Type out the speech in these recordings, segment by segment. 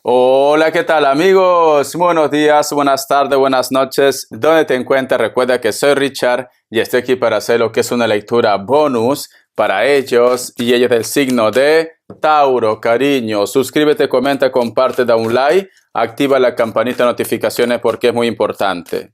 Hola, ¿qué tal amigos? Buenos días, buenas tardes, buenas noches. ¿Dónde te encuentras? Recuerda que soy Richard y estoy aquí para hacer lo que es una lectura bonus para ellos y ellos del signo de Tauro. Cariño, suscríbete, comenta, comparte, da un like, activa la campanita de notificaciones porque es muy importante.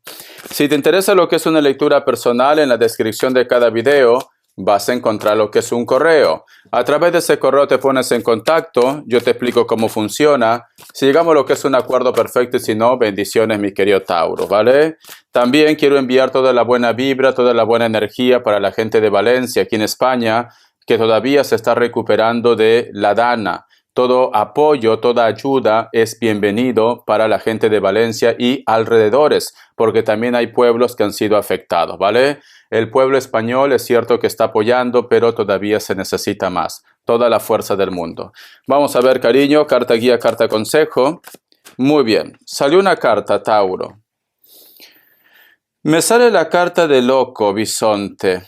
Si te interesa lo que es una lectura personal, en la descripción de cada video vas a encontrar lo que es un correo. A través de ese correo te pones en contacto, yo te explico cómo funciona. Si llegamos a lo que es un acuerdo perfecto y si no, bendiciones mi querido Tauro, ¿vale? También quiero enviar toda la buena vibra, toda la buena energía para la gente de Valencia, aquí en España, que todavía se está recuperando de la Dana. Todo apoyo, toda ayuda es bienvenido para la gente de Valencia y alrededores, porque también hay pueblos que han sido afectados, ¿vale? El pueblo español es cierto que está apoyando, pero todavía se necesita más. Toda la fuerza del mundo. Vamos a ver, cariño, carta guía, carta consejo. Muy bien, salió una carta, Tauro. Me sale la carta de loco, bisonte.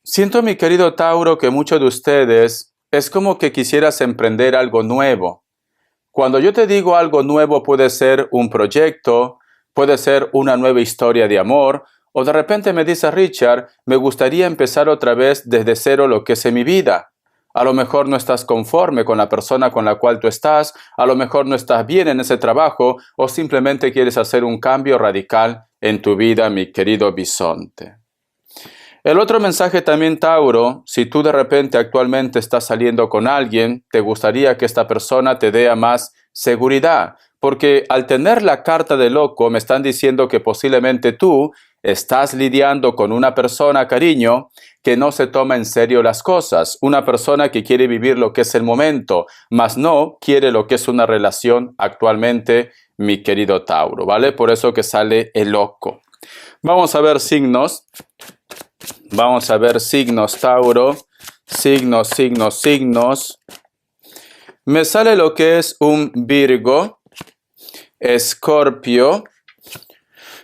Siento, mi querido Tauro, que muchos de ustedes es como que quisieras emprender algo nuevo. Cuando yo te digo algo nuevo, puede ser un proyecto, puede ser una nueva historia de amor, o de repente me dice Richard, me gustaría empezar otra vez desde cero lo que es en mi vida. A lo mejor no estás conforme con la persona con la cual tú estás, a lo mejor no estás bien en ese trabajo, o simplemente quieres hacer un cambio radical en tu vida, mi querido bisonte. El otro mensaje también, Tauro, si tú de repente actualmente estás saliendo con alguien, te gustaría que esta persona te dé más seguridad, porque al tener la carta de loco me están diciendo que posiblemente tú estás lidiando con una persona, cariño, que no se toma en serio las cosas, una persona que quiere vivir lo que es el momento, mas no quiere lo que es una relación actualmente, mi querido Tauro, ¿vale? Por eso que sale el loco. Vamos a ver signos. Vamos a ver signos, Tauro. Signos, signos, signos. Me sale lo que es un Virgo, Escorpio,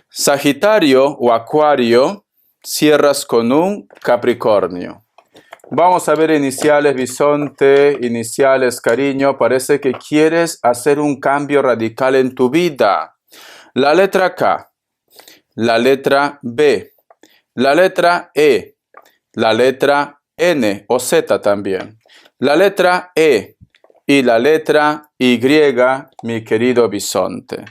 Sagitario o Acuario. Cierras con un Capricornio. Vamos a ver iniciales, bisonte, iniciales, cariño. Parece que quieres hacer un cambio radical en tu vida. La letra K, la letra B, la letra E, la letra N o Z también, la letra E y la letra Y, mi querido bisonte.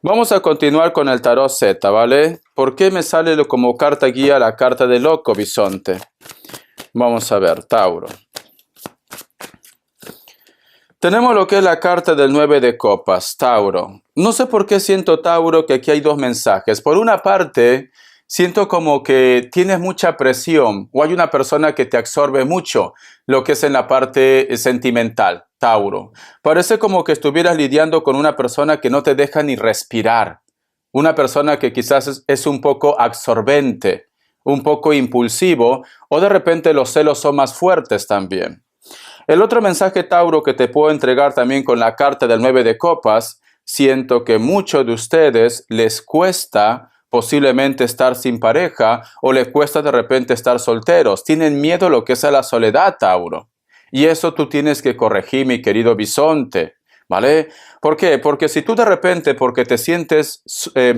Vamos a continuar con el tarot Z, ¿vale? ¿Por qué me sale como carta guía la carta de loco, bisonte? Vamos a ver, Tauro. Tenemos lo que es la carta del 9 de copas, Tauro. No sé por qué siento, Tauro, que aquí hay dos mensajes. Por una parte, siento como que tienes mucha presión o hay una persona que te absorbe mucho lo que es en la parte sentimental, Tauro. Parece como que estuvieras lidiando con una persona que no te deja ni respirar. Una persona que quizás es un poco absorbente, un poco impulsivo o de repente los celos son más fuertes también. El otro mensaje, Tauro, que te puedo entregar también con la carta del 9 de copas, siento que muchos de ustedes les cuesta posiblemente estar sin pareja o les cuesta de repente estar solteros. Tienen miedo a lo que es a la soledad, Tauro. Y eso tú tienes que corregir, mi querido bisonte, ¿vale? ¿Por qué? Porque si tú de repente, porque te sientes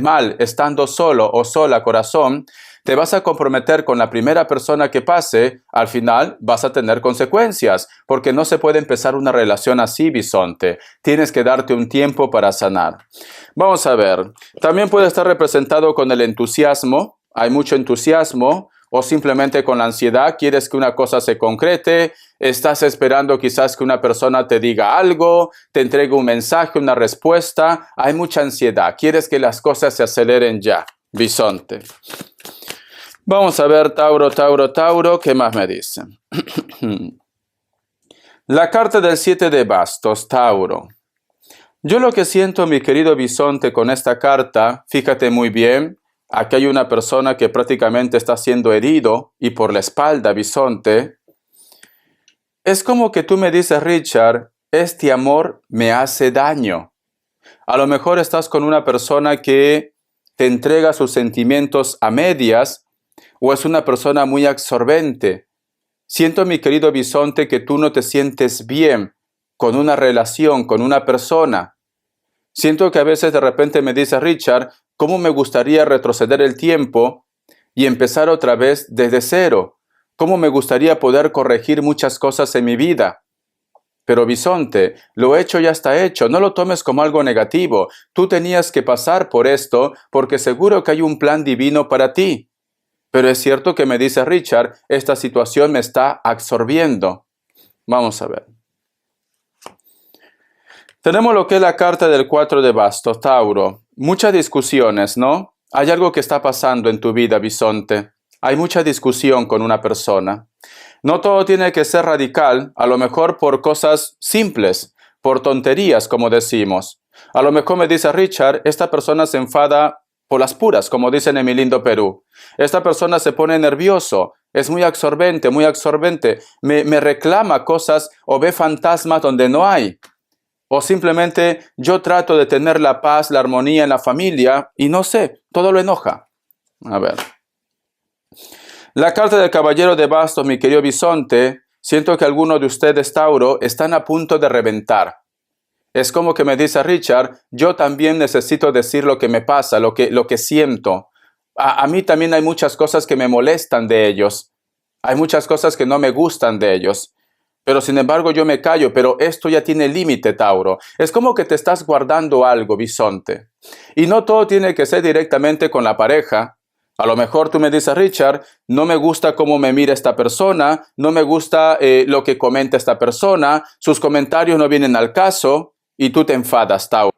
mal estando solo o sola, corazón, te vas a comprometer con la primera persona que pase, al final vas a tener consecuencias, porque no se puede empezar una relación así, bisonte. Tienes que darte un tiempo para sanar. Vamos a ver, también puede estar representado con el entusiasmo, hay mucho entusiasmo, o simplemente con la ansiedad, quieres que una cosa se concrete, estás esperando quizás que una persona te diga algo, te entregue un mensaje, una respuesta, hay mucha ansiedad, quieres que las cosas se aceleren ya, bisonte. Vamos a ver, Tauro, Tauro, Tauro, ¿qué más me dicen? La carta del 7 de bastos, Tauro. Yo lo que siento, mi querido bisonte, con esta carta, fíjate muy bien, aquí hay una persona que prácticamente está siendo herido y por la espalda, bisonte. Es como que tú me dices, Richard, este amor me hace daño. A lo mejor estás con una persona que te entrega sus sentimientos a medias, o es una persona muy absorbente. Siento, mi querido bisonte, que tú no te sientes bien con una relación, con una persona. Siento que a veces de repente me dice Richard, ¿cómo me gustaría retroceder el tiempo y empezar otra vez desde cero? ¿Cómo me gustaría poder corregir muchas cosas en mi vida? Pero Bisonte, lo hecho ya está hecho, no lo tomes como algo negativo. Tú tenías que pasar por esto porque seguro que hay un plan divino para ti. Pero es cierto que me dice Richard, esta situación me está absorbiendo. Vamos a ver. Tenemos lo que es la carta del 4 de bastos, Tauro. Muchas discusiones, ¿no? Hay algo que está pasando en tu vida, Bisonte. Hay mucha discusión con una persona. No todo tiene que ser radical, a lo mejor por cosas simples, por tonterías, como decimos. A lo mejor me dice Richard, esta persona se enfada por las puras, como dicen en mi lindo Perú. Esta persona se pone nervioso, es muy absorbente, me reclama cosas o ve fantasmas donde no hay. O simplemente yo trato de tener la paz, la armonía en la familia y no sé, todo lo enoja. A ver. La carta del caballero de bastos, mi querido Bisonte, siento que algunos de ustedes, Tauro, están a punto de reventar. Es como que me dice Richard, yo también necesito decir lo que me pasa, lo que siento. A mí también hay muchas cosas que me molestan de ellos. Hay muchas cosas que no me gustan de ellos. Pero sin embargo yo me callo, pero esto ya tiene límite, Tauro. Es como que te estás guardando algo, Bisonte. Y no todo tiene que ser directamente con la pareja. A lo mejor tú me dices, Richard, no me gusta cómo me mira esta persona, no me gusta lo que comenta esta persona, sus comentarios no vienen al caso y tú te enfadas, Tauro.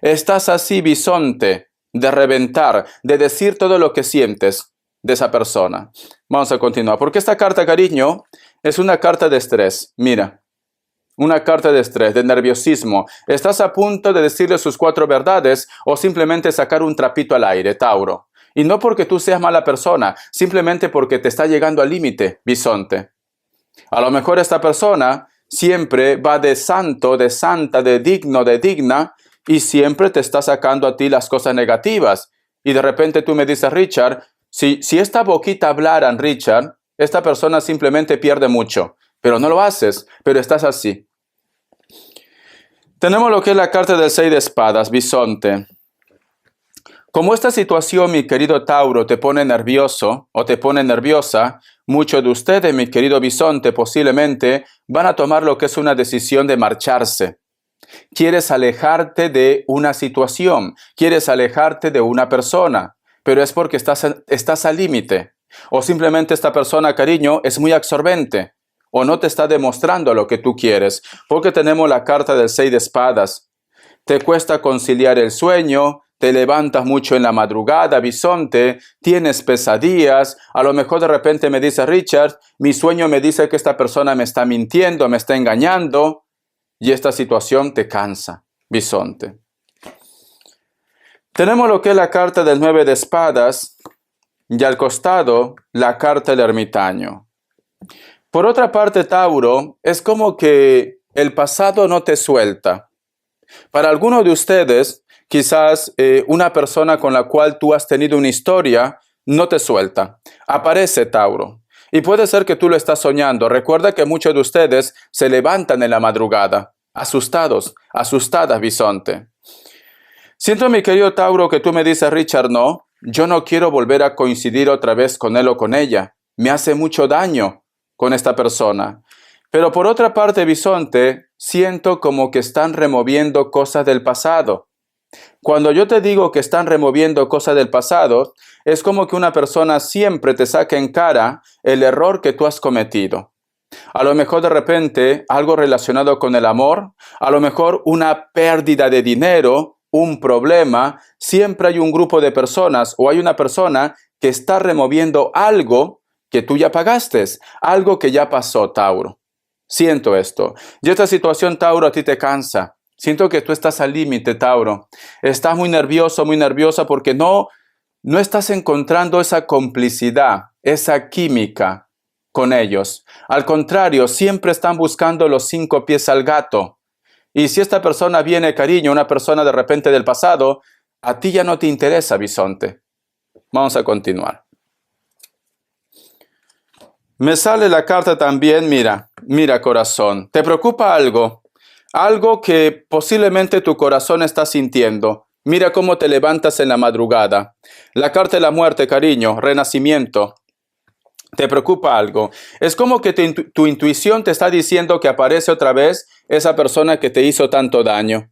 Estás así, Bisonte, de reventar, de decir todo lo que sientes de esa persona. Vamos a continuar, porque esta carta, cariño, es una carta de estrés. Mira, una carta de estrés, de nerviosismo. Estás a punto de decirle sus 4 verdades o simplemente sacar un trapito al aire, Tauro. Y no porque tú seas mala persona, simplemente porque te está llegando al límite, Bisonte. A lo mejor esta persona siempre va de santo, de santa, de digno, de digna, y siempre te está sacando a ti las cosas negativas. Y de repente tú me dices, Richard, si esta boquita hablaran, Richard, esta persona simplemente pierde mucho. Pero no lo haces, pero estás así. Tenemos lo que es la carta del 6 de espadas, Bisonte. Como esta situación, mi querido Tauro, te pone nervioso o te pone nerviosa, muchos de ustedes, mi querido Bisonte, posiblemente van a tomar lo que es una decisión de marcharse. Quieres alejarte de una situación, quieres alejarte de una persona, pero es porque estás al límite. O simplemente esta persona, cariño, es muy absorbente o no te está demostrando lo que tú quieres, porque tenemos la carta del 6 de espadas. Te cuesta conciliar el sueño, te levantas mucho en la madrugada, Bisonte, tienes pesadillas, a lo mejor de repente me dice Richard, mi sueño me dice que esta persona me está mintiendo, me está engañando, y esta situación te cansa, Bisonte. Tenemos lo que es la carta del 9 de espadas, y al costado la carta del ermitaño. Por otra parte, Tauro, es como que el pasado no te suelta. Para algunos de ustedes, quizás una persona con la cual tú has tenido una historia no te suelta. Aparece, Tauro. Y puede ser que tú lo estás soñando. Recuerda que muchos de ustedes se levantan en la madrugada, asustados, asustadas, Bisonte. Siento, mi querido Tauro, que tú me dices, Richard, no, yo no quiero volver a coincidir otra vez con él o con ella. Me hace mucho daño con esta persona. Pero por otra parte, Bisonte, siento como que están removiendo cosas del pasado. Cuando yo te digo que están removiendo cosas del pasado, es como que una persona siempre te saca en cara el error que tú has cometido. A lo mejor de repente algo relacionado con el amor, a lo mejor una pérdida de dinero, un problema, siempre hay un grupo de personas o hay una persona que está removiendo algo que tú ya pagaste, algo que ya pasó, Tauro. Siento esto. Y esta situación, Tauro, a ti te cansa. Siento que tú estás al límite, Tauro. Estás muy nervioso, muy nerviosa porque no estás encontrando esa complicidad, esa química con ellos. Al contrario, siempre están buscando los 5 pies al gato. Y si esta persona viene, cariño, una persona de repente del pasado, a ti ya no te interesa, Bisonte. Vamos a continuar. Me sale la carta también, mira, corazón. ¿Te preocupa algo? Algo que posiblemente tu corazón está sintiendo. Mira cómo te levantas en la madrugada. La carta de la muerte, cariño, renacimiento. ¿Te preocupa algo? Es como que tu intuición te está diciendo que aparece otra vez esa persona que te hizo tanto daño.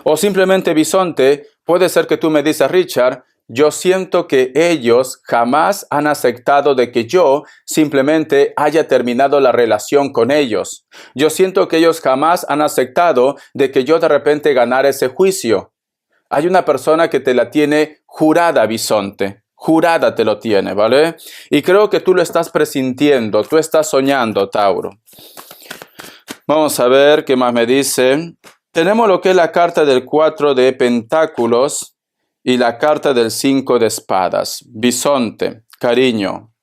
O simplemente, bisonte, puede ser que tú me dices, Richard, yo siento que ellos jamás han aceptado de que yo simplemente haya terminado la relación con ellos. Yo siento que ellos jamás han aceptado de que yo de repente ganara ese juicio. Hay una persona que te la tiene jurada, bisonte. Jurada te lo tiene, ¿vale? Y creo que tú lo estás presintiendo, tú estás soñando, Tauro. Vamos a ver qué más me dice. Tenemos lo que es la carta del 4 de pentáculos y la carta del 5 de espadas. Bisonte, cariño,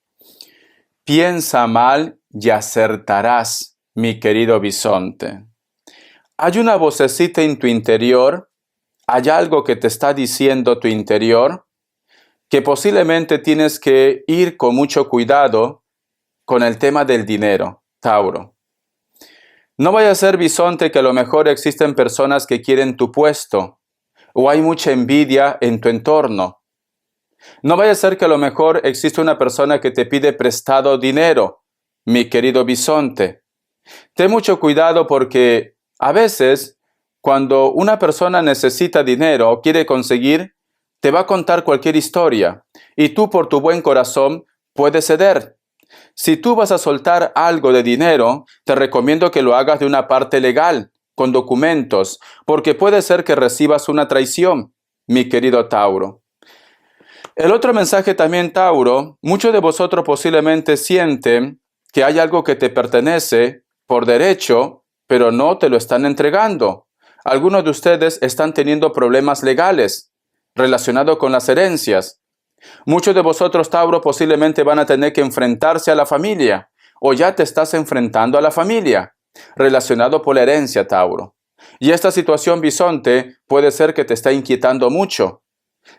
piensa mal y acertarás, mi querido bisonte. Hay una vocecita en tu interior, hay algo que te está diciendo tu interior, que posiblemente tienes que ir con mucho cuidado con el tema del dinero, Tauro. No vaya a ser, bisonte, que a lo mejor existen personas que quieren tu puesto o hay mucha envidia en tu entorno. No vaya a ser que a lo mejor existe una persona que te pide prestado dinero, mi querido bisonte. Ten mucho cuidado porque a veces cuando una persona necesita dinero o quiere conseguir, te va a contar cualquier historia y tú por tu buen corazón puedes ceder. Si tú vas a soltar algo de dinero, te recomiendo que lo hagas de una parte legal, con documentos, porque puede ser que recibas una traición, mi querido Tauro. El otro mensaje también, Tauro, muchos de vosotros posiblemente sienten que hay algo que te pertenece por derecho, pero no te lo están entregando. Algunos de ustedes están teniendo problemas legales relacionados con las herencias. Muchos de vosotros, Tauro, posiblemente van a tener que enfrentarse a la familia, o ya te estás enfrentando a la familia, relacionado por la herencia, Tauro. Y esta situación, bisonte, puede ser que te está inquietando mucho.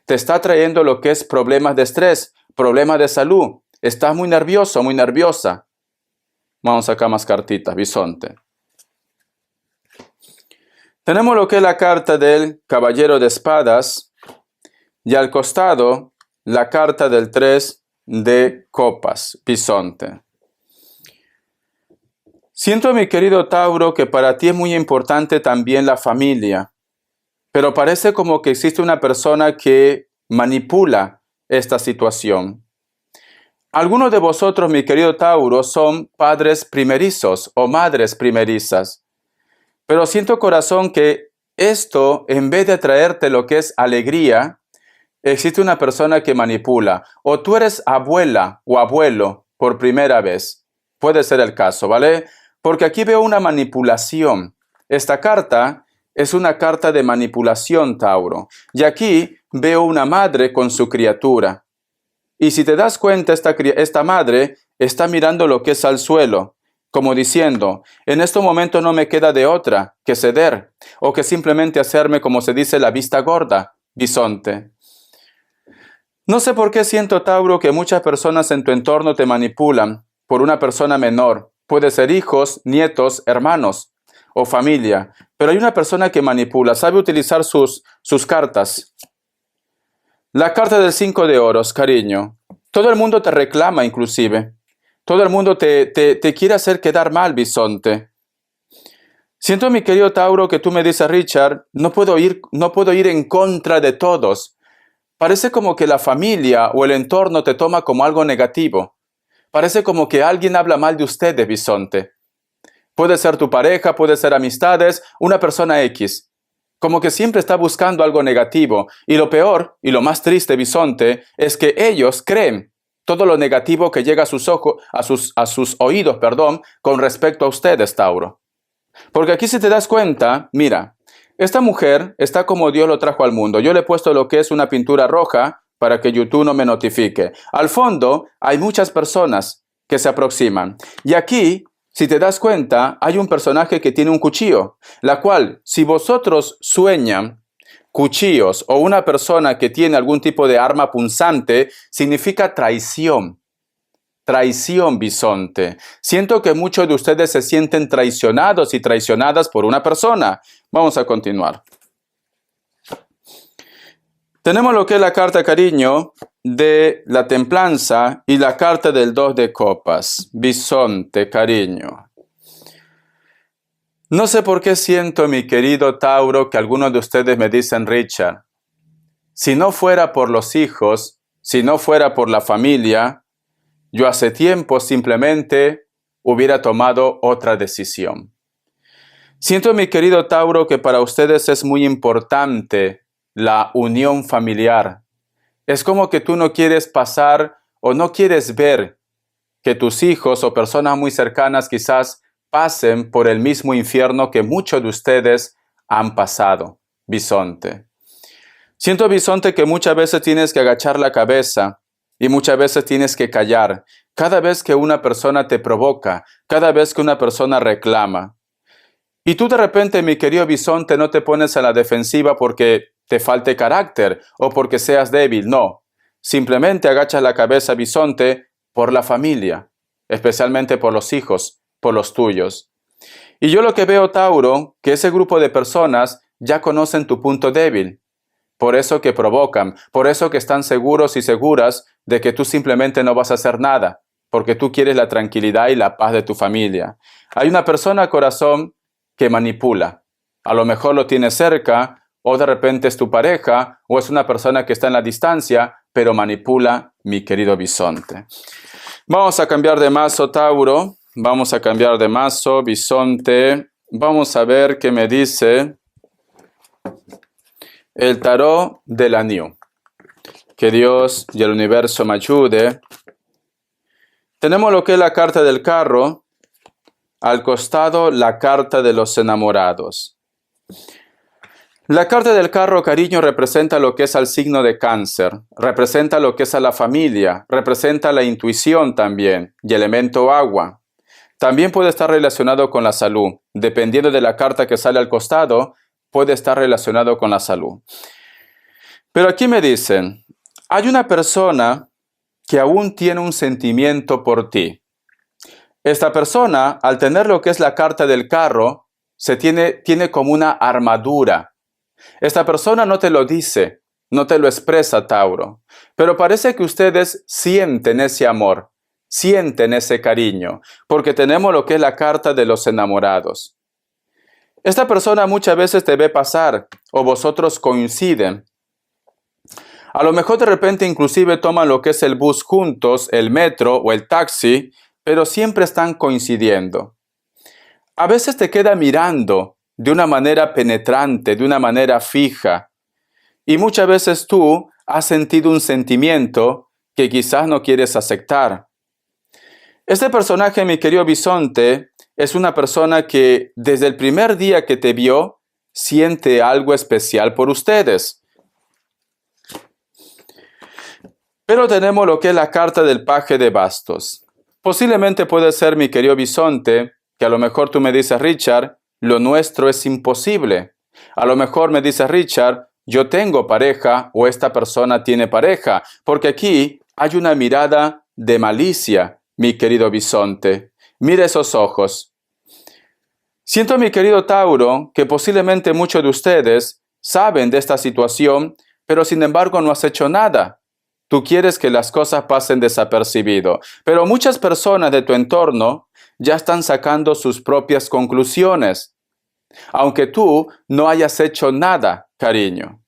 Te está trayendo lo que es problemas de estrés, problemas de salud. Estás muy nervioso, muy nerviosa. Vamos acá más cartitas, bisonte. Tenemos lo que es la carta del caballero de espadas y al costado la carta del 3 de copas, bisonte. Siento, mi querido Tauro, que para ti es muy importante también la familia, pero parece como que existe una persona que manipula esta situación. Algunos de vosotros, mi querido Tauro, son padres primerizos o madres primerizas, pero siento, corazón, que esto, en vez de traerte lo que es alegría, existe una persona que manipula, o tú eres abuela o abuelo por primera vez. Puede ser el caso, ¿vale? Porque aquí veo una manipulación. Esta carta es una carta de manipulación, Tauro. Y aquí veo una madre con su criatura. Y si te das cuenta, esta madre está mirando lo que es al suelo, como diciendo, en este momento no me queda de otra que ceder, o que simplemente hacerme, como se dice, la vista gorda, bisonte. No sé por qué siento, Tauro, que muchas personas en tu entorno te manipulan por una persona menor. Puede ser hijos, nietos, hermanos o familia. Pero hay una persona que manipula, sabe utilizar sus cartas. La carta del 5 de oros, cariño. Todo el mundo te reclama, inclusive. Todo el mundo te quiere hacer quedar mal, bisonte. Siento, mi querido Tauro, que tú me dices, Richard, no puedo ir en contra de todos. Parece como que la familia o el entorno te toma como algo negativo. Parece como que alguien habla mal de ustedes, bisonte. Puede ser tu pareja, puede ser amistades, una persona X. Como que siempre está buscando algo negativo. Y lo peor, y lo más triste, bisonte, es que ellos creen todo lo negativo que llega a sus ojos, a sus oídos, con respecto a ustedes, Tauro. Porque aquí, si te das cuenta, mira, esta mujer está como Dios lo trajo al mundo. Yo le he puesto lo que es una pintura roja para que YouTube no me notifique. Al fondo hay muchas personas que se aproximan. Y aquí, si te das cuenta, hay un personaje que tiene un cuchillo, la cual, si vosotros sueñan cuchillos o una persona que tiene algún tipo de arma punzante, significa traición. traición, bisonte. Siento que muchos de ustedes se sienten traicionados y traicionadas por una persona. Vamos a continuar. Tenemos lo que es la carta cariño de la templanza y la carta del 2 de copas. Bisonte, cariño. No sé por qué siento, mi querido Tauro, que algunos de ustedes me dicen, Richard, si no fuera por los hijos, si no fuera por la familia, yo hace tiempo simplemente hubiera tomado otra decisión. Siento, mi querido Tauro, que para ustedes es muy importante la unión familiar. Es como que tú no quieres pasar o no quieres ver que tus hijos o personas muy cercanas quizás pasen por el mismo infierno que muchos de ustedes han pasado, bisonte. Siento, bisonte, que muchas veces tienes que agachar la cabeza y muchas veces tienes que callar. Cada vez que una persona te provoca, cada vez que una persona reclama. Y tú de repente, mi querido bisonte, no te pones a la defensiva porque te falte carácter o porque seas débil, no. Simplemente agachas la cabeza, bisonte, por la familia, especialmente por los hijos, por los tuyos. Y yo lo que veo, Tauro, que ese grupo de personas ya conocen tu punto débil. Por eso que provocan, por eso que están seguros y seguras de que tú simplemente no vas a hacer nada, porque tú quieres la tranquilidad y la paz de tu familia. Hay una persona, corazón, que manipula. A lo mejor lo tienes cerca, o de repente es tu pareja, o es una persona que está en la distancia, pero manipula, mi querido bisonte. Vamos a cambiar de mazo, Tauro. Vamos a cambiar de mazo, bisonte. Vamos a ver qué me dice el tarot de la New. Que Dios y el universo me ayude. Tenemos lo que es la carta del carro. Al costado, la carta de los enamorados. La carta del carro, cariño, representa lo que es al signo de Cáncer. Representa lo que es a la familia. Representa la intuición también. Y elemento agua. También puede estar relacionado con la salud. Dependiendo de la carta que sale al costado, puede estar relacionado con la salud. Pero aquí me dicen, hay una persona que aún tiene un sentimiento por ti. Esta persona, al tener lo que es la carta del carro, tiene como una armadura. Esta persona no te lo dice, no te lo expresa, Tauro, pero parece que ustedes sienten ese amor, sienten ese cariño, porque tenemos lo que es la carta de los enamorados. Esta persona muchas veces te ve pasar o vosotros coinciden. A lo mejor de repente inclusive toman lo que es el bus juntos, el metro o el taxi, pero siempre están coincidiendo. A veces te queda mirando de una manera penetrante, de una manera fija. Y muchas veces tú has sentido un sentimiento que quizás no quieres aceptar. Este personaje, mi querido bisonte, es una persona que desde el primer día que te vio, siente algo especial por ustedes. Pero tenemos lo que es la carta del paje de bastos. Posiblemente puede ser, mi querido bisonte, que a lo mejor tú me dices, Richard, lo nuestro es imposible. A lo mejor me dices, Richard, yo tengo pareja o esta persona tiene pareja, porque aquí hay una mirada de malicia, mi querido bisonte. Mira esos ojos. Siento, mi querido Tauro, que posiblemente muchos de ustedes saben de esta situación, pero sin embargo no has hecho nada. Tú quieres que las cosas pasen desapercibido, pero muchas personas de tu entorno ya están sacando sus propias conclusiones, aunque tú no hayas hecho nada, cariño.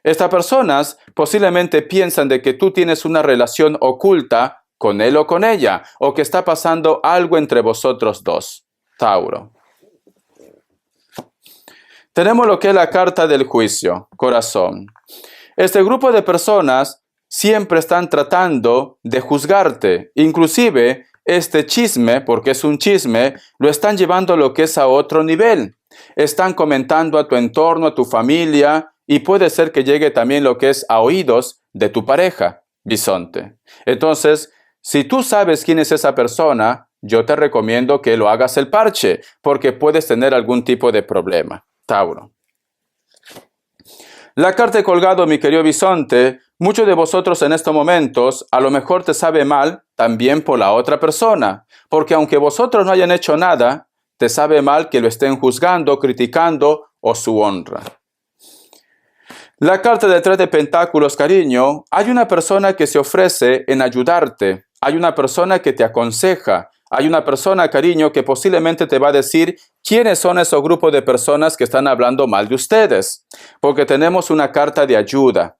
Estas personas posiblemente piensan de que tú tienes una relación oculta con él o con ella, o que está pasando algo entre vosotros dos, Tauro. Tenemos lo que es la carta del juicio, corazón. Este grupo de personas siempre están tratando de juzgarte. Inclusive, este chisme, porque es un chisme, lo están llevando lo que es a otro nivel. Están comentando a tu entorno, a tu familia, y puede ser que llegue también lo que es a oídos de tu pareja, bisonte. Entonces, si tú sabes quién es esa persona, yo te recomiendo que lo hagas el parche, porque puedes tener algún tipo de problema, Tauro. La carta de colgado, mi querido bisonte, Muchos de vosotros en estos momentos a lo mejor te sabe mal también por la otra persona, porque aunque vosotros no hayan hecho nada, te sabe mal que lo estén juzgando, criticando o su honra. La carta de 3 de Pentáculos, cariño, hay una persona que se ofrece en ayudarte, hay una persona que te aconseja, hay una persona, cariño, que posiblemente te va a decir quiénes son esos grupos de personas que están hablando mal de ustedes, porque tenemos una carta de ayuda.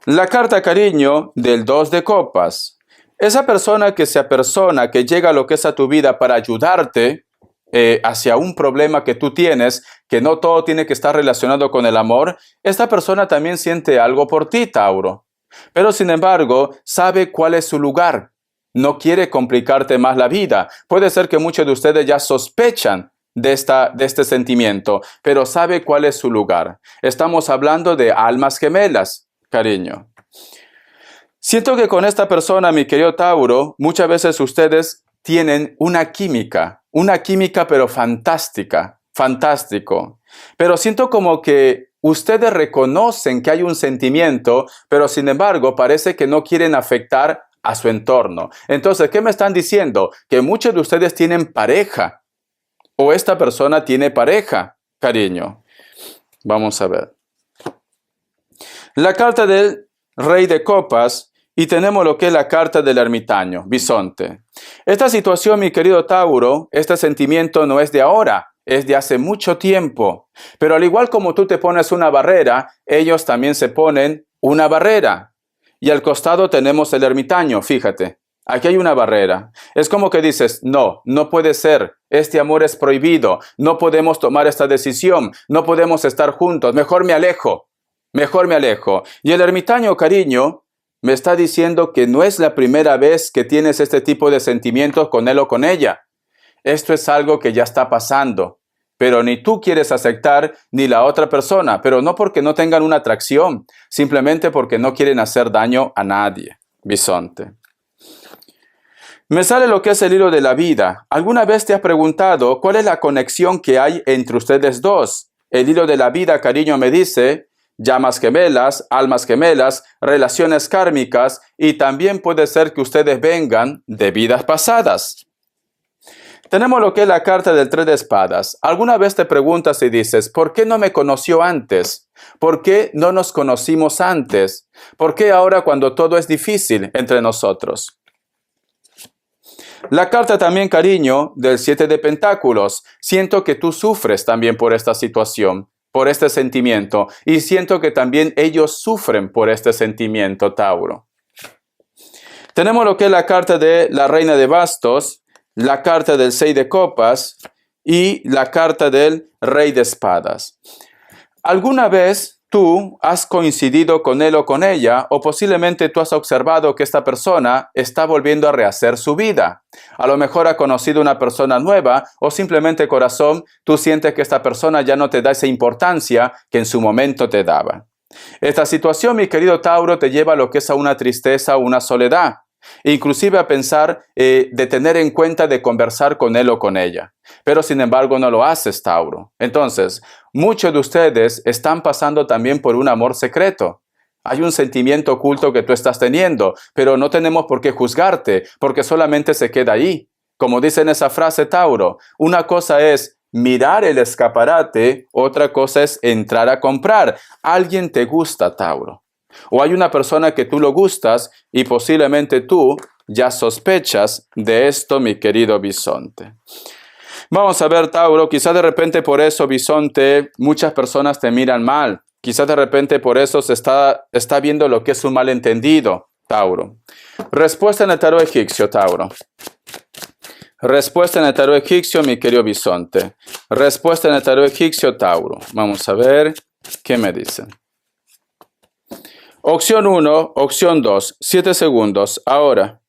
La carta, cariño, del 2 de copas. Esa persona que se apersona, que llega a lo que es a tu vida para ayudarte hacia un problema que tú tienes, que no todo tiene que estar relacionado con el amor, esta persona también siente algo por ti, Tauro. Pero sin embargo, sabe cuál es su lugar. No quiere complicarte más la vida. Puede ser que muchos de ustedes ya sospechan de este sentimiento, pero sabe cuál es su lugar. Estamos hablando de almas gemelas, cariño. Siento que con esta persona, mi querido Tauro, muchas veces ustedes tienen una química pero fantástica, fantástico. Pero siento como que ustedes reconocen que hay un sentimiento, pero sin embargo parece que no quieren afectar a su entorno. Entonces, ¿qué me están diciendo? Que muchos de ustedes tienen pareja, o esta persona tiene pareja, cariño. Vamos a ver. La carta del Rey de Copas. Y tenemos lo que es la carta del ermitaño, bisonte. Esta situación, mi querido Tauro, este sentimiento no es de ahora, es de hace mucho tiempo. Pero al igual como tú te pones una barrera, ellos también se ponen una barrera. Y al costado tenemos el ermitaño, fíjate. Aquí hay una barrera. Es como que dices, no puede ser. Este amor es prohibido. No podemos tomar esta decisión. No podemos estar juntos. Mejor me alejo. Y el ermitaño, cariño, me está diciendo que no es la primera vez que tienes este tipo de sentimientos con él o con ella. Esto es algo que ya está pasando, pero ni tú quieres aceptar ni la otra persona, pero no porque no tengan una atracción, simplemente porque no quieren hacer daño a nadie, bisonte. Me sale lo que es el hilo de la vida. ¿Alguna vez te has preguntado cuál es la conexión que hay entre ustedes dos? El hilo de la vida, cariño, me dice llamas gemelas, almas gemelas, relaciones kármicas y también puede ser que ustedes vengan de vidas pasadas. Tenemos lo que es la carta del 3 de espadas. ¿Alguna vez te preguntas y dices, ¿por qué no me conoció antes? ¿Por qué no nos conocimos antes? ¿Por qué ahora cuando todo es difícil entre nosotros? La carta también, cariño, del 7 de pentáculos. Siento que tú sufres también por esta situación, por este sentimiento, y siento que también ellos sufren por este sentimiento, Tauro. Tenemos lo que es la carta de la reina de bastos, la carta del 6 de copas y la carta del rey de espadas. ¿Alguna vez tú has coincidido con él o con ella, o posiblemente tú has observado que esta persona está volviendo a rehacer su vida? A lo mejor ha conocido una persona nueva, o simplemente, corazón, tú sientes que esta persona ya no te da esa importancia que en su momento te daba. Esta situación, mi querido Tauro, te lleva a lo que es a una tristeza o una soledad. Inclusive a pensar de tener en cuenta de conversar con él o con ella. Pero sin embargo no lo haces, Tauro. Entonces, muchos de ustedes están pasando también por un amor secreto. Hay un sentimiento oculto que tú estás teniendo, pero no tenemos por qué juzgarte, porque solamente se queda ahí. Como dice en esa frase, Tauro, una cosa es mirar el escaparate, otra cosa es entrar a comprar. Alguien te gusta, Tauro. O hay una persona que tú lo gustas y posiblemente tú ya sospechas de esto, mi querido bisonte. Vamos a ver, Tauro, quizás de repente por eso, bisonte, muchas personas te miran mal. Quizás de repente por eso se está viendo lo que es un malentendido, Tauro. Respuesta en el tarot egipcio, Tauro. Respuesta en el tarot egipcio, mi querido bisonte. Respuesta en el tarot egipcio, Tauro. Vamos a ver qué me dicen. Opción 1, opción 2, 7 segundos, ahora.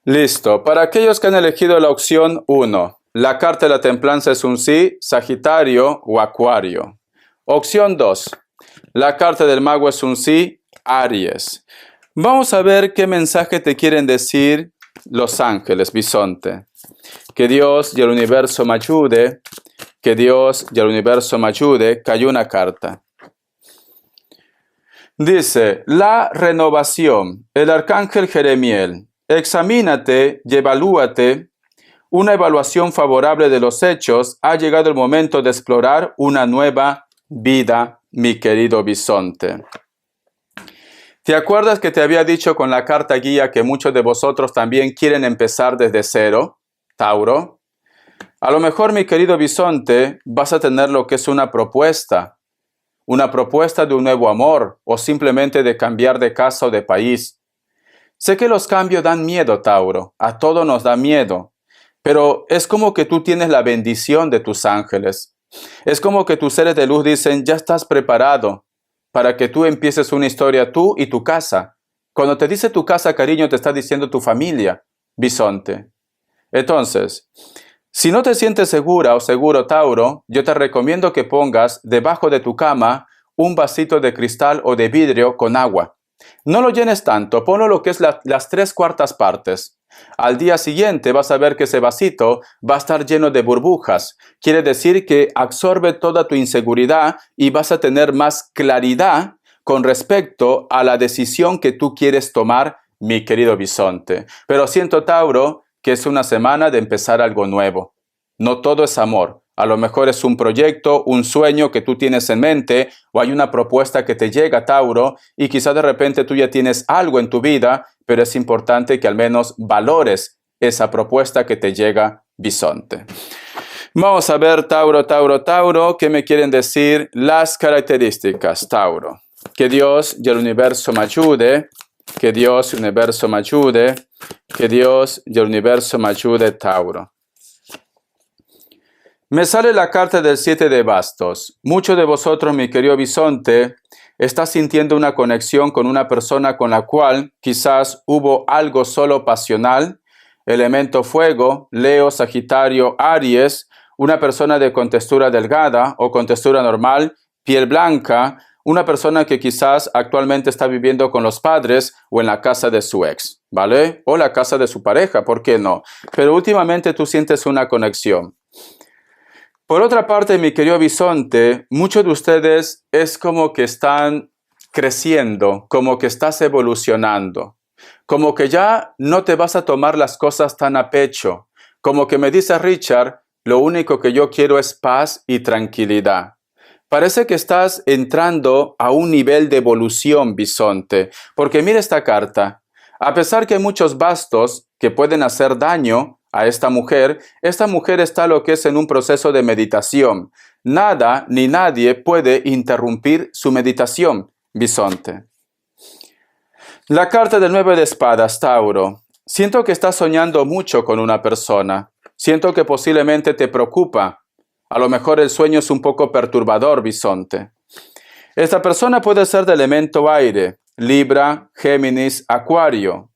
Listo. Para aquellos que han elegido la opción 1, la carta de la templanza es un sí, Sagitario o Acuario. Opción 2, la carta del mago es un sí, Aries. Vamos a ver qué mensaje te quieren decir los ángeles, bisonte. Que Dios y el universo me ayude, que Dios y el universo me ayude. Cayó una carta. Dice, la renovación, el arcángel Jeremiel, examínate y evalúate. Una evaluación favorable de los hechos. Ha llegado el momento de explorar una nueva vida, mi querido bisonte. ¿Te acuerdas que te había dicho con la carta guía que muchos de vosotros también quieren empezar desde cero, Tauro? A lo mejor, mi querido bisonte, vas a tener lo que es una propuesta de un nuevo amor o simplemente de cambiar de casa o de país. Sé que los cambios dan miedo, Tauro, a todos nos da miedo, pero es como que tú tienes la bendición de tus ángeles. Es como que tus seres de luz dicen, ya estás preparado para que tú empieces una historia tú y tu casa. Cuando te dice tu casa, cariño, te está diciendo tu familia, bisonte. Entonces, si no te sientes segura o seguro, Tauro, yo te recomiendo que pongas debajo de tu cama un vasito de cristal o de vidrio con agua. No lo llenes tanto, ponlo lo que es las 3/4 partes. Al día siguiente vas a ver que ese vasito va a estar lleno de burbujas. Quiere decir que absorbe toda tu inseguridad y vas a tener más claridad con respecto a la decisión que tú quieres tomar, mi querido bisonte. Pero siento, Tauro, que es una semana de empezar algo nuevo. No todo es amor. A lo mejor es un proyecto, un sueño que tú tienes en mente, o hay una propuesta que te llega, Tauro, y quizás de repente tú ya tienes algo en tu vida, pero es importante que al menos valores esa propuesta que te llega, bisonte. Vamos a ver, Tauro, ¿qué me quieren decir las características, Tauro? Que Dios y el universo me ayude, que Dios y el universo me ayude, que Dios y el universo me ayude, Tauro. Me sale la carta del 7 de bastos. Muchos de vosotros, mi querido bisonte, está sintiendo una conexión con una persona con la cual quizás hubo algo solo pasional, elemento fuego, Leo, Sagitario, Aries, una persona de contextura delgada o contextura normal, piel blanca, una persona que quizás actualmente está viviendo con los padres o en la casa de su ex, ¿vale? O la casa de su pareja, ¿por qué no? Pero últimamente tú sientes una conexión. Por otra parte, mi querido bisonte, muchos de ustedes es como que están creciendo, como que estás evolucionando, como que ya no te vas a tomar las cosas tan a pecho, como que me dice Richard, lo único que yo quiero es paz y tranquilidad. Parece que estás entrando a un nivel de evolución, bisonte, porque mira esta carta. A pesar que hay muchos bastos que pueden hacer daño a esta mujer está lo que es en un proceso de meditación. Nada ni nadie puede interrumpir su meditación, bisonte. La carta del 9 de espadas, Tauro. Siento que estás soñando mucho con una persona. Siento que posiblemente te preocupa. A lo mejor el sueño es un poco perturbador, bisonte. Esta persona puede ser de elemento aire, Libra, Géminis, Acuario.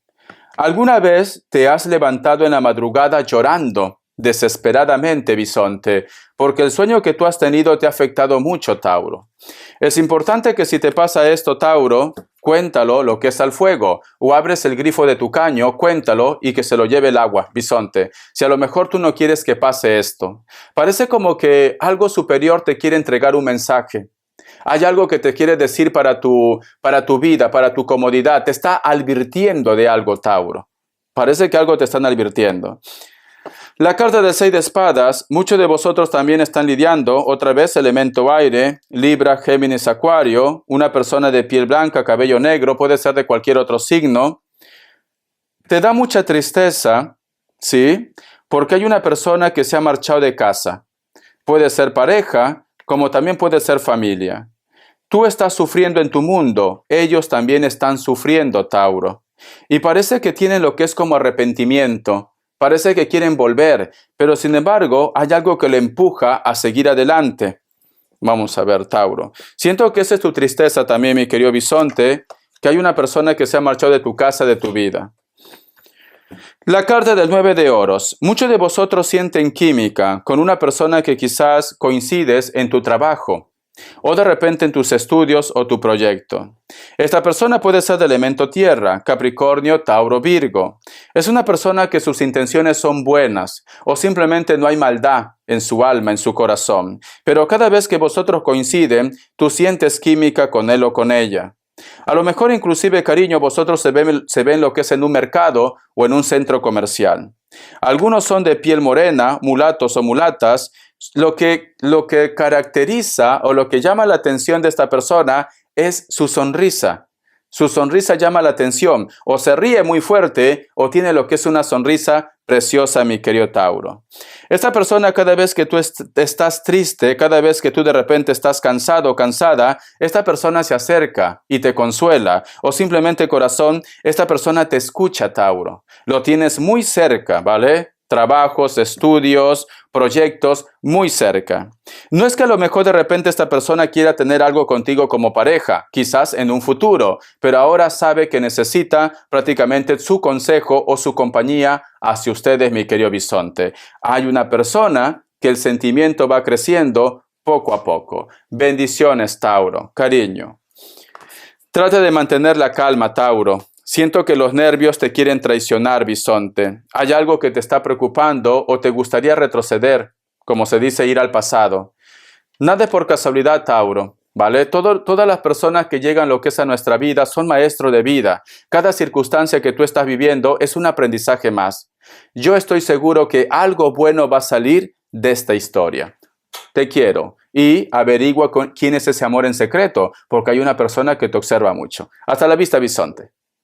¿Alguna vez te has levantado en la madrugada llorando desesperadamente, bisonte, porque el sueño que tú has tenido te ha afectado mucho, Tauro? Es importante que si te pasa esto, Tauro, cuéntalo lo que es al fuego, o abres el grifo de tu caño, cuéntalo y que se lo lleve el agua, bisonte. Si a lo mejor tú no quieres que pase esto. Parece como que algo superior te quiere entregar un mensaje. Hay algo que te quiere decir para tu vida, para tu comodidad. Te está advirtiendo de algo, Tauro. Parece que algo te están advirtiendo. La carta del 6 de espadas, muchos de vosotros también están lidiando, otra vez elemento aire, Libra, Géminis, Acuario, una persona de piel blanca, cabello negro, puede ser de cualquier otro signo. Te da mucha tristeza, ¿sí? Porque hay una persona que se ha marchado de casa. Puede ser pareja, como también puede ser familia. Tú estás sufriendo en tu mundo, ellos también están sufriendo, Tauro. Y parece que tienen lo que es como arrepentimiento, parece que quieren volver, pero sin embargo hay algo que le empuja a seguir adelante. Vamos a ver, Tauro. Siento que esa es tu tristeza también, mi querido bisonte, que hay una persona que se ha marchado de tu casa, de tu vida. La carta del 9 de oros. Muchos de vosotros sienten química con una persona que quizás coincides en tu trabajo. O de repente en tus estudios o tu proyecto. Esta persona puede ser de elemento tierra, Capricornio, Tauro, Virgo. Es una persona que sus intenciones son buenas o simplemente no hay maldad en su alma, en su corazón. Pero cada vez que vosotros coinciden, tú sientes química con él o con ella. A lo mejor inclusive, cariño, vosotros se ven lo que es en un mercado o en un centro comercial. Algunos son de piel morena, mulatos o mulatas. Lo que caracteriza o lo que llama la atención de esta persona es su sonrisa. Su sonrisa llama la atención. O se ríe muy fuerte o tiene lo que es una sonrisa preciosa, mi querido Tauro. Esta persona, cada vez que tú estás triste, cada vez que tú de repente estás cansado o cansada, esta persona se acerca y te consuela. O simplemente, corazón, esta persona te escucha, Tauro. Lo tienes muy cerca, ¿vale? Trabajos, estudios, proyectos, muy cerca. No es que a lo mejor de repente esta persona quiera tener algo contigo como pareja, quizás en un futuro, pero ahora sabe que necesita prácticamente su consejo o su compañía hacia ustedes, mi querido bisonte. Hay una persona que el sentimiento va creciendo poco a poco. Bendiciones, Tauro. Cariño. Trate de mantener la calma, Tauro. Siento que los nervios te quieren traicionar, bisonte. Hay algo que te está preocupando o te gustaría retroceder, como se dice, ir al pasado. Nada es por casualidad, Tauro, ¿vale? Todas las personas que llegan lo que es a nuestra vida son maestros de vida. Cada circunstancia que tú estás viviendo es un aprendizaje más. Yo estoy seguro que algo bueno va a salir de esta historia. Te quiero y averigua quién es ese amor en secreto, porque hay una persona que te observa mucho. Hasta la vista, bisonte.